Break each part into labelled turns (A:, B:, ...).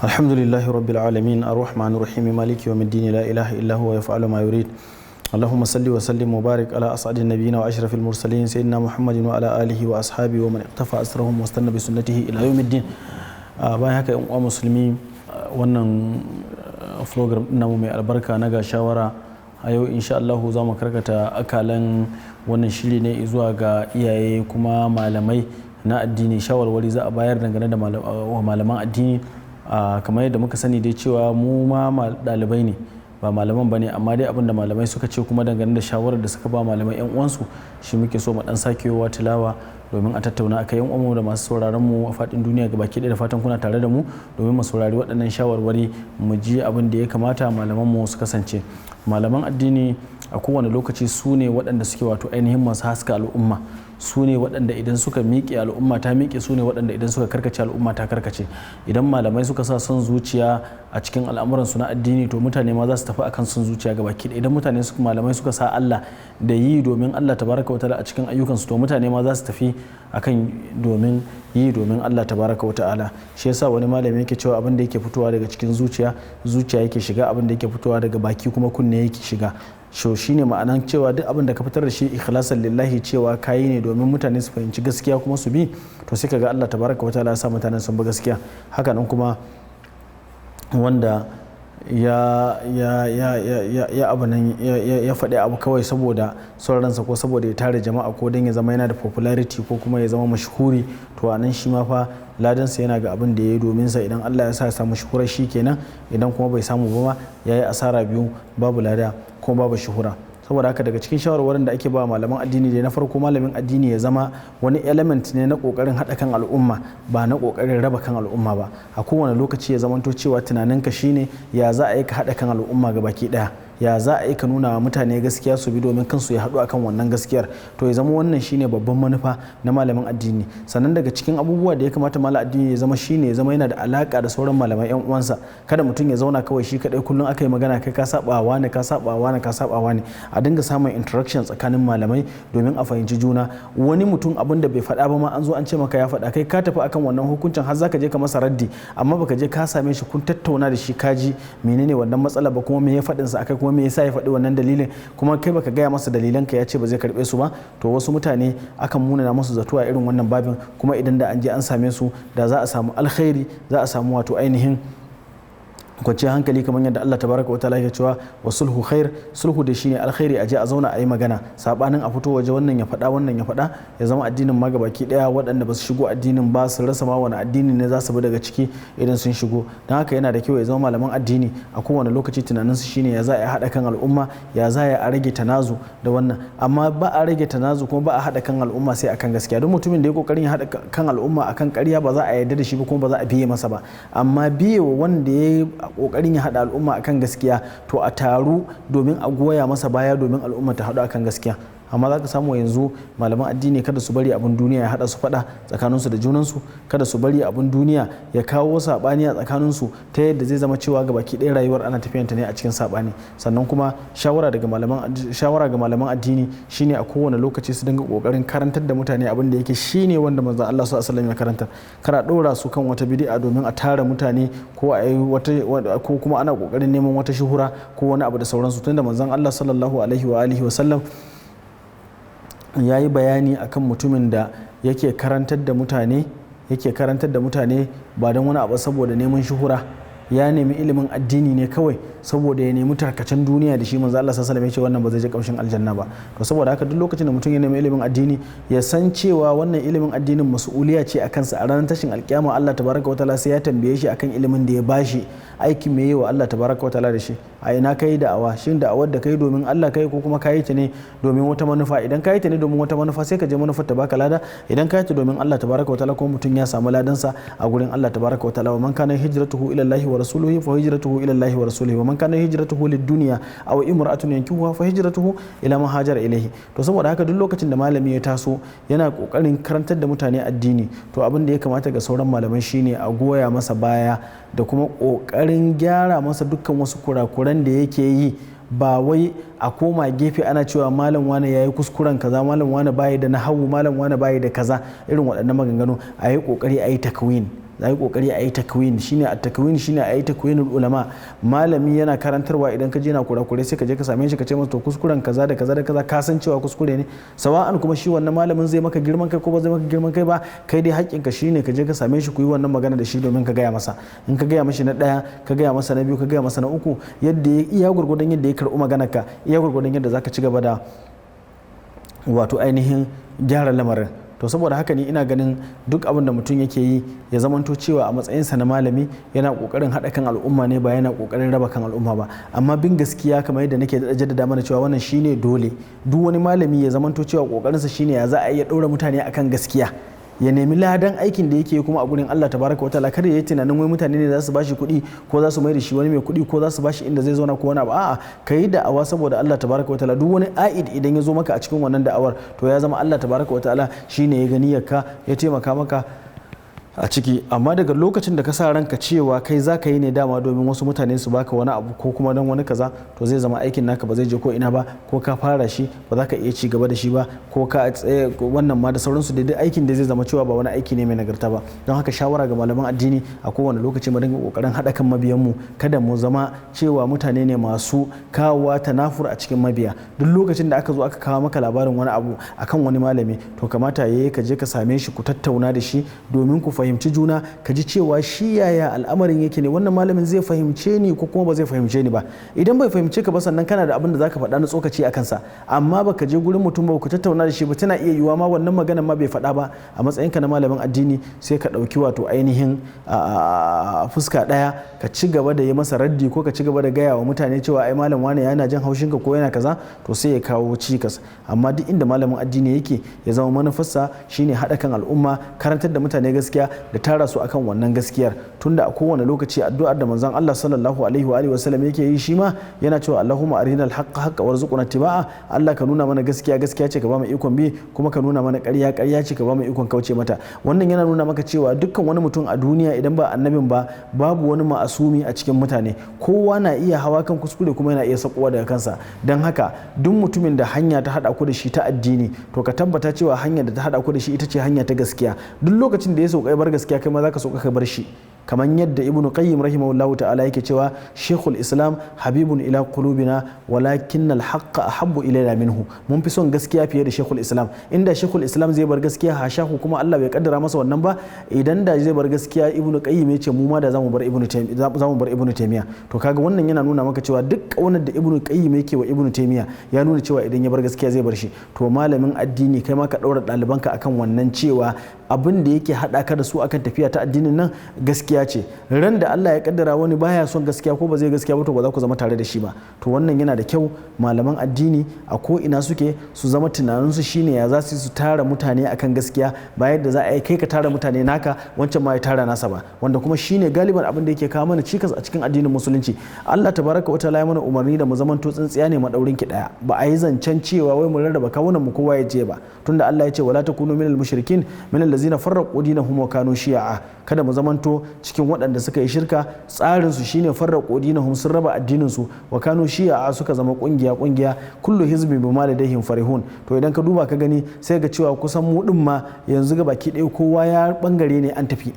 A: Alhamdulillahi rabbil alamin arrahmanir rahim maliki yawmiddin la ilaha illa huwa yaf'alu ma yurid. Allahumma salli wa sallim wa barik ala as'adin nabiyina wa ashrafil mursalin sayyidina Muhammadin wa ala alihi wa ashabihi wa man iqtafa asrahum wa istanna bi sunnatihi ila yawmiddin. Bayan haka yan uwa musulmi, wannan program din namu mai albarka na ga shawara a yau insha Allah za mu karkata akalan wannan shiri ne zuwa ga iyaye kuma malamai na addini. Shawarwari za a bayar dangane da malaman addini. Kamar yadda muka sani dai cewa mu ma ɗalibai ne ba malaman ba ne, amma dai abinda malamai suka ce kuma dangane da shawarar da suka ba malamai yan uwansu shi muke so mu dan sakewa tilawa domin a tattauna akai. yan uwanmu da masu sauraron mu a faɗin duniya gabaki ɗaya da fatan kuna tare da mu domin mu saurari waɗannan shawarwari mu ji abin da ya kamata malaman mu su kasance. Malaman addini a kowane lokaci su ne waɗanda suke wato ainihin masu haska al'umma, su ne waɗanda idan suka miƙe al'umma ta miƙe, su ne waɗanda idan suka karkace al'umma ta karkace. Idan malamai suka sa son zuciya a cikin al'amuransu na addini to mutane ma za su tafi akan son zuciya gabaki ɗaya. Idan malamai suka sa Allah da yi domin Allah tabaraka wa ta'ala a cikin ayyukansu to mutane ma za su tafi akan domin yi domin Allah tabaraka wa ta'ala. Shi yasa wani malami yake cewa abin da yake fitowa daga cikin zuciya yake shiga, abin da yake fitowa daga baki kuma kunne yake shiga. Shine ma'anan cewa duk abin da ka fitar da shi ikhlasan lillahi, cewa kayi ne domin mutane su fahimci gaskiya kuma su bi, to sai kaga Allah tabaraka wa ta'ala ya sa mutanen sun bi gaskiya. Haka nan kuma wanda ya faɗi abu kawai saboda sauransa ko saboda ya tare jama'a ko don ya zama yana da popularity ko kuma ya zama mashhuri, to a nan shi ma fa ladansa yana ga abin da ya yi domin sa. Idan Allah ya sa ya samu shuhura shi kenan, idan kuma bai samu ba ma ya yi asara biyu, babu lada kuma babu shuhura. Saboda haka daga cikin shawarwarin da ake ba malaman addini da na farko, malamin addini ya zama wani element ne na kokarin haɗa kan al'umma ba na kokarin raba kan al'umma ba. A kowane lokaci ya zamanto cewa tunaninka shine ya za a yi ka haɗa kan al'umma ga baki ɗaya, ya za a yi ka nuna wa mutane gaskiya su bi domin kansu ya haɗu akan wannan gaskiyar. To ya zama wannan shine babban manufa na malamin addini. Sannan daga cikin abubuwa da ya kamata malamin addini ya zama shine ya zama yana da alaka da sauran malamai yan uwansa. Kada mutum ya zauna kawai shi kadai kullum aka yi magana kai ka saba wa ne, ka saba wa ne, ka saba wa ne. A dinga samun interaction tsakanin malamai domin a fahimci juna. Wani mutum abin da bai faɗa ba ma an zo an ce maka ya faɗa, kai ka tafi akan wannan hukuncin har zaka je ka masa raddi, amma baka je ka same shi kun tattauna da shi kaji menene wannan matsala ba, kuma me ya faɗin sa akai, kuma me yasa ya faɗi wannan dalilin, kuma kai baka gaya masa dalilan ka ya ce ba zai karɓe su ba. To wasu mutane akan munana musu zato a irin wannan babin, kuma idan da an je an same su da za a samu alkhairi, za a samu wato ainihin kwanciyar hankali, kamar yadda Allah tabaraka wa ta'ala ya cewa wa sulhu khair, sulhu da shine alkhairi, a je a zauna a yi magana sabanin a fito waje wannan ya faɗa wannan ya faɗa, ya zama addinin ma gabaki daya waɗanda ba su shigo addinin ba su rasa ma wani addini ne za su bi daga ciki idan sun shigo. Don haka yana da kyau ya zama malaman addini a kowane lokaci tunanin su shine ya za a haɗa kan al'umma, ya za a rage tanazu da wannan. Amma ba a rage tanazu kuma ba a haɗa kan al'umma sai akan gaskiya. Duk mutumin da ya kokarin ya haɗa kan al'umma akan ƙarya ba za a yarda da shi ba kuma ba za a biye masa ba. Amma biye wanda ya kokarin ya haɗa al'umma akan gaskiya to a taru domin a goya masa baya domin al'umma ta haɗu akan gaskiya. Amma za ka samu yanzu malaman addini kada su bari abin duniya ya haɗa su faɗa tsakaninsu da junansu, kada su bari abin duniya ya kawo saɓani a tsakaninsu ta yadda zai zama cewa ga baki ɗaya rayuwar ana tafiyanta ne a cikin saɓani. Sannan kuma shawara ga malaman addini shine a kowane lokaci su dinga kokarin karantar da mutane abin da yake shine wanda manzon Allah sallallahu alaihi wasallam ya karanta. Kada ɗora su kan wata bid'a domin a tara mutane ko a yi wata ko kuma ana kokarin neman wata shuhura ko wani abu da sauransu, tunda manzon Allah sallallahu alaihi wa alihi wasallam ya yi bayani akan mutumin da yake karantar da mutane ba don wani abu saboda neman shuhura, ya nemi ilimin addini ne kawai saboda ya nemi tarkacen duniya da shi. Manzo Allah sallallahu alaihi wasallam ya ce wannan ba zai je kamshin aljanna ba. To saboda haka duk lokacin da mutum ya nemi ilimin addini ya san cewa wannan ilimin addinin mas'uliya ce a kansa. A ranar tashin alkiyama Allah tabaraka wa ta'ala sai ya tambaye shi akan ilimin da ya bashi, aikin me yi wa Allah tabaraka wa ta'ala da shi. A ina kai da'awa, shin da'awar da kai domin Allah kai ko kuma kai ta ne domin wata manufa? Idan kai ta ne domin wata manufa sai ka je manufar ta baka lada, idan kai ta domin Allah tabaraka wa ta'ala kuma mutum ya samu ladansa a gurin Allah tabaraka wa ta'ala. Wa man kana hijratuhu ila Allah wa rasulihi fa hijratuhu ila Allah wa rasulihi wa man kana hijratuhu lid-dunya aw imra'atun yankihuha fa hijratuhu ila ma hajara ilayhi. To saboda haka duk lokacin da malami ya taso yana kokarin karantar da mutane addini, to abin da ya kamata ga sauran malamai shine a goya masa baya da kuma kokarin gyara masa dukkan wasu kurakuran da yake yi, ba wai a koma gefe ana cewa malam wane yayi kuskuren kaza, malam wane bayi da nahawu, malam wane bayi da kaza, irin waɗannan maganganu. A yi kokari a yi takwin, za a yi kokari a yi takwin. Shine a takwin shine a yi takwinul ulama. Malami yana karantarwa idan ka je na kurakure sai ka je ka same shi ka ce masa to kuskuren kaza da kaza da kaza ka san cewa kuskure ne, sawa'an kuma shi wannan malamin zai maka girman kai ko ba zai maka girman kai ba, kai dai haƙƙinka shine ka je ka same shi ku yi wannan magana da shi domin ka gaya masa. In ka gaya mashi na ɗaya, ka gaya masa na biyu, ka gaya masa na uku, yadda ya iya gurgurdan yadda ya karɓi maganarka, iya gurgurdan yadda zaka ci gaba da wato ainihin gyara lamarin. To saboda haka ni ina ganin duk abin da mutum yake yi ya zamanto cewa a matsayinsa na malami yana kokarin haɗa kan al'umma ne, ba yana kokarin raba kan al'umma ba. Amma bin gaskiya kamar yadda nake jaddada mana cewa wannan shine dole. Duk wani malami ya zamanto cewa kokarinsa shine ya za a iya ɗaura mutane akan gaskiya, ya nemi ladan aikin da yake kuma a gurin Allah tabaraka wataala. Kada ya yi tunanin wai mutane ne za su bashi kuɗi ko za su mai da shi wani mai kuɗi ko za su bashi inda zai zauna ko wani abu. A'a, ka yi da'awa saboda Allah tabaraka wataala. Duk wani a'id idan ya zo maka a cikin wannan da'awar to ya zama Allah tabaraka wataala shine ya gani yakka ya taimaka maka a ciki. Amma daga lokacin da ka sa ranka cewa kai za ka yi ne dama domin wasu mutane su baka wani abu ko kuma don wani kaza, to zai zama aikin naka ba zai je ko ina ba, ko ka fara shi ba za ka iya ci gaba da shi ba, ko ka tsaye wannan ma da sauransu. Daidai aikin da zai zama cewa ba wani aiki ne mai nagarta ba. Don haka shawara ga malaman addini a kowane lokaci mu dinga kokarin haɗa kan mabiyanmu, kada mu zama cewa mutane ne masu kawowa tanafur a cikin mabiya. Duk lokacin da aka zo aka kawo maka labarin wani abu akan wani malami, to kamata yayi ka je ka same shi ku tattauna da shi domin ku fahimci juna, ka ji cewa shi yaya al'amarin yake ne, wannan malamin zai fahimce ni ko kuma ba zai fahimce ni ba. Idan bai fahimce ka ba sannan kana da abin da zaka faɗa na tsokaci a kansa, amma baka je gurin mutum ba ku tattauna da shi ba, tana iya yiwuwa ma wannan maganar ma bai faɗa ba. A matsayinka na malamin addini sai ka ɗauki wato ainihin fuska ɗaya ka ci gaba da yi masa raddi ko ka ci gaba da gaya wa mutane cewa ai malam wane yana jin haushinka ko yana kaza, to sai ya kawo cikas. Amma duk inda malamin addini yake ya zama manufarsa shine haɗa kan al'umma, karantar da mutane gaskiya da tara su akan wannan gaskiyar. Tunda a kowane lokaci addu'ar da manzon Allah sallallahu alaihi wa alihi wasallam yake yi shi ma yana cewa Allahumma arinal haqqa haqqa warzuqna ittiba'a. Allah ka nuna mana gaskiya gaskiya ce ka ba mu ikon bi, kuma ka nuna mana ƙarya ƙarya ce ka ba mu ikon kauce mata. Wannan yana nuna maka cewa dukkan wani mutum a duniya idan ba annabin ba, babu wani ma'asumi a cikin mutane. Kowa na iya hawa kan kuskure kuma yana iya sakowa daga kansa. Don haka duk mutumin da hanya ta hada ku da shi ta addini, to ka tabbata cewa hanyar da ta hada ku da shi ita ce hanya ta gaskiya. Duk lokacin da ya sauka bar gaskiya kai ma zaka sauka ka bar shi. kamar yadda ibnu qayyim rahimahullahu ta'ala yake cewa shaykhul islam habibun ila qulubina walakin al-haqqa ahabbu ilayna minhu. Mun fi son gaskiya fiye da shaykhul islam. Inda shaykhul islam zai bar gaskiya hashahu kuma Allah bai kaddara masa wannan ba, idan da zai bar gaskiya ibnu qayyim yace mu ma da zamu bar ibnu taymiya. To kaga wannan yana nuna maka cewa duk kaunar da ibnu qayyim yake wa ibnu taymiya ya nuna cewa idan ya bar gaskiya zai bar shi. To malamin addini kai ma ka daura ɗalibanka akan wannan cewa abin da yake haɗa ka da su akan tafiya ta addinin nan gaskiya ce. Ran da Allah ya kaddara wani baya son gaskiya ko ba zai gaskiya ba, to ba za ku zama tare da shi ba. To wannan yana da kyau malaman addini a ko ina suke su zama tunaninsu shine ya za su tara mutane akan gaskiya, ba yadda za a yi kai ka tara mutane naka wancan ma ya tara nasa ba, wanda kuma shine galiban abin da yake kawo mana cikas a cikin addinin musulunci. Allah tabaraka wa ta'ala ya mana umarni da mu zaman to tsintsiya ne madaurin ki daya, ba a yi zancen cewa wai mu rarraba kawunan mu kowa ya je ba, tunda Allah ya ce wala takunu minal mushrikin minal ladzina farraqu dinahum wa kanu shi'a. Kada mu zamanto cikin waɗanda suka yi shirka, tsarin su shine farraqu dinahum, sun raba addinin su, wa kanu shi'a suka zama kungiya kungiya, kullu hizbin bima ladayhim farihun. To idan ka duba ka gani sai ga cewa kusan mu din ma yanzu ga baki ɗaya kowa ya bangare ne an tafi.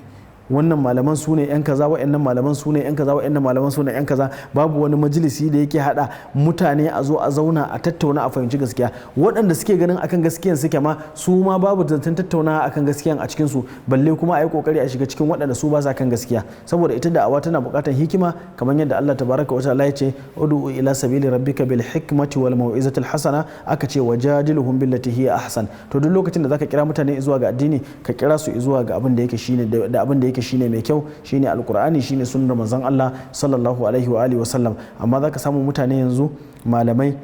A: Wannan malaman su ne yan kaza, wa'annan malaman su ne yan kaza, wa'annan malaman su ne yan kaza. Babu wani majalisi da yake hada mutane a zo a zauna a tattauna a fahimci gaskiya. Waɗanda suke ganin akan gaskiyan suke ma su ma babu zancen tattauna akan gaskiyan a cikin su, balle kuma a yi kokari a shiga cikin waɗanda su ba sa kan gaskiya. Saboda ita da'awa tana buƙatar hikima, kamar yadda Allah tabaraka wa ta'ala ya ce ud'u ila sabili rabbika bil hikmati wal mau'izati al hasana, aka ce wajadiluhum billati hiya ahsan. To duk lokacin da zaka kira mutane zuwa ga addini, ka kira su zuwa ga abin da yake shine da abin da yake shine mai kyau, shine alkur'ani, shine sunnar manzon Allah sallallahu alaihi wa alihi wasallam. Amma zaka samu mutane yanzu malamai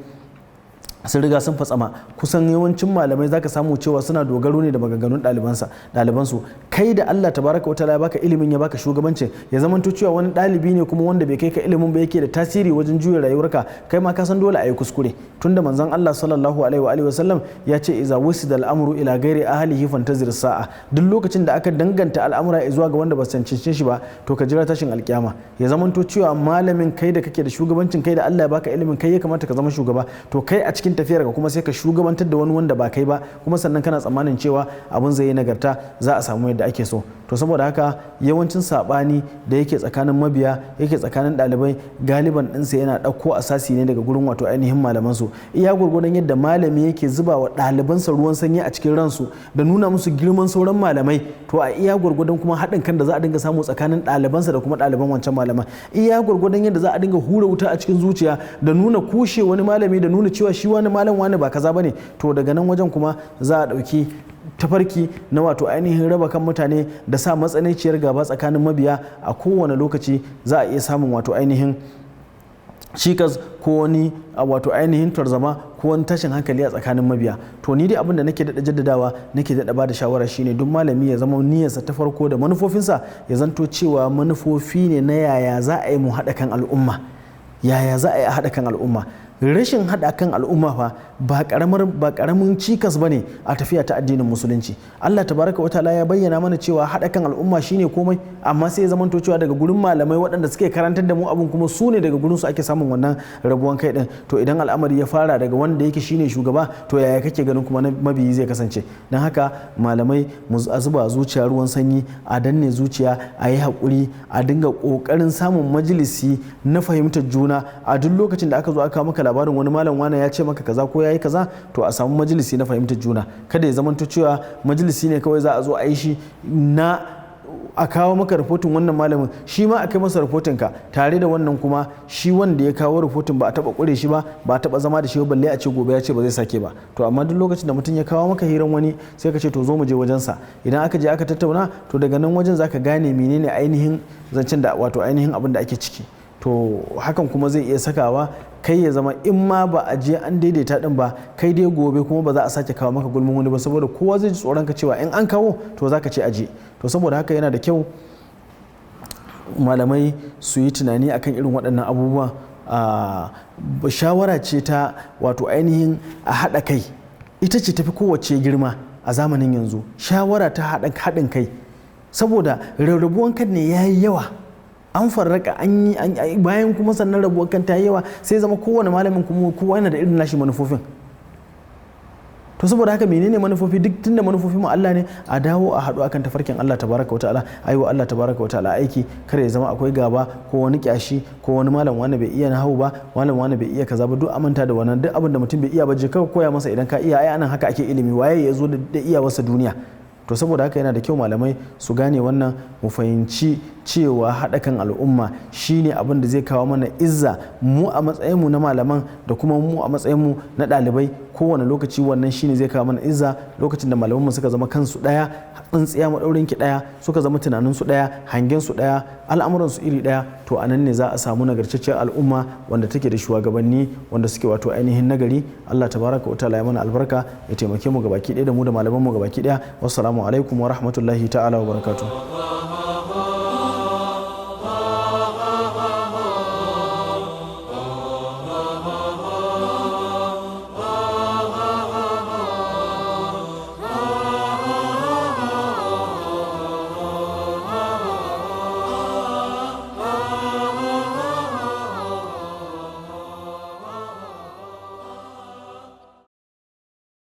A: sun riga sun fatsama. Kusan yawancin malamai zaka samu cewa suna dogaro ne da maganganun ɗalibansu. Kai da Allah tabaraka wa ta'ala ya baka ilimin, ya baka shugabancin, ya zamanto cewa wani ɗalibi ne kuma wanda bai kai ka ilimin ba yake da tasiri wajen juya rayuwarka, kai ma ka san dole a yi kuskure. Tunda manzon Allah sallallahu alaihi wa alihi wasallam ya ce iza wusida al'amru ila ghairi ahlihi fantazir sa'a. Duk lokacin da aka danganta al'amura zuwa ga wanda ba san cancance shi ba, to ka jira tashin alkiyama. Ya zamanto cewa malamin kai da kake da shugabancin, kai da Allah ya baka ilimin, kai ya kamata ka zama shugaba. To kai a cikin cikin tafiyar ka kuma sai ka shugabantar da wani wanda ba kai ba, kuma sannan kana tsammanin cewa abin zai yi nagarta, za a samu yadda ake so. To saboda haka yawancin sabani da yake tsakanin mabiya, yake tsakanin ɗalibai, galiban ɗinsa yana ɗauko asasi ne daga gurin wato ainihin malaman su. Iya gurgurdan yadda malami yake zuba wa ɗalibansa ruwan sanyi a cikin ransu da nuna musu girman sauran malamai, to a iya gurgurdan kuma haɗin kan da za a dinga samu tsakanin ɗalibansa da kuma ɗaliban wancan malaman. Iya gurgurdan yadda za a dinga hura wuta a cikin zuciya da nuna kushe wani malami da nuna cewa shi wani malam wani ba kaza bane, to daga nan wajen kuma za a ɗauki tafarki na wato ainihin raba kan mutane da sa matsananciyar gaba tsakanin mabiya. A kowane lokaci za a iya samun wato ainihin cikas ko wani wato ainihin tarzama ko wani tashin hankali a tsakanin mabiya. To ni dai abin da nake daɗa jaddadawa, nake daɗa ba da shawara shine duk malami ya zama niyyarsa ta farko da manufofinsa ya zanto cewa manufofi ne na yaya za a yi mu haɗa kan al'umma, yaya za a yi a haɗa kan al'umma. Rashin haɗa kan al'umma fa ba ƙaramin cikas bane a tafiya ta addinin musulunci. Allah tabaraka wa ta'ala ya bayyana mana cewa haɗa kan al'umma shine komai, amma sai ya zamanto cewa daga gurin malamai waɗanda suke karantar da mu abun kuma su ne daga gurin su ake samun wannan rabuwan kai din. To idan al'amari ya fara daga wanda yake shine shugaba, to yaya kake ganin kuma mabiyi zai kasance? Dan haka malamai mu zuba zuciya ruwan sanyi, a danne zuciya, a yi haƙuri, a dinga ƙoƙarin samun majalisi na fahimtar juna. A duk lokacin da aka zo aka maka labarin wani malam wani ya ce maka kaza ko yayi kaza, to a samu majalisi na fahimtar juna. Kada ya zamanto cewa majalisi ne kawai za a zo a yi shi na a kawo maka rahoton wannan malamin, shi ma a kai masa rahoton ka, tare da wannan kuma shi wanda ya kawo rahoton ba a taba kure shi ba, ba a taba zama da shi ba, balle a ce gobe ya ce ba zai sake ba. To amma duk lokacin da mutum ya kawo maka hiran wani, sai ka ce to zo mu je wajensa. Idan aka je aka tattauna, to daga nan wajen zaka gane menene ainihin zancen da wato ainihin abin da ake ciki. To hakan kuma zai iya sakawa kai ya zama in ma ba a je an daidaita din ba, kai dai gobe kuma ba za a sake kawo maka gulmin wani ba, saboda kowa zai ji tsoron ka cewa in an kawo to za ka ce aje. To saboda haka yana da kyau malamai su yi tunani akan irin waɗannan abubuwa. Shawara ce ta wato ainihin a haɗa kai, ita ce tafi kowace girma a zamanin yanzu. Shawara ta haɗin kai, saboda rarrabuwan kan ne ya yi yawa, an farraka an yi bayan kuma sannan rabuwar kan ta yawa, sai zama kowane malamin kuma kowa yana da irin nashi manufofin. To saboda haka menene manufofi? Duk tunda manufofin mu Allah ne, a dawo a haɗu akan tafarkin Allah tabaraka wata'ala, aiwa Allah tabaraka wata'ala aiki. Kare ya zama akwai gaba ko wani kyashi ko wani malam wani bai iya nahawu ba, malam wani bai iya kaza ba, duk amanta da wannan. Duk abin da mutum bai iya ba je kawai koya masa, idan ka iya ai anan haka ake ilimi, waye ya zo da iyawarsa duniya. To saboda haka yana da kyau malamai su gane wannan, mu fahimci cewa haɗa kan al'umma shine abin da zai kawo mana izza, mu a matsayinmu na malaman da kuma mu a matsayinmu na ɗalibai. Kowane lokaci wannan shine zai kawo mana izza. Lokacin da malamanmu suka zama kansu ɗaya, tsintsiya maɗaurin ki ɗaya, suka zama tunaninsu ɗaya, hangensu ɗaya, al'amuransu iri ɗaya, to a nan ne za a samu nagartacciyar al'umma wanda take da shugabanni wanda suke wato ainihin nagari. Allah tabaraka wa ta'ala ya mana albarka, ya taimake mu gabaki ɗaya da mu da malamanmu gabaki ɗaya. Wassalamu alaikum wa rahmatullahi ta'ala wa barakatuh.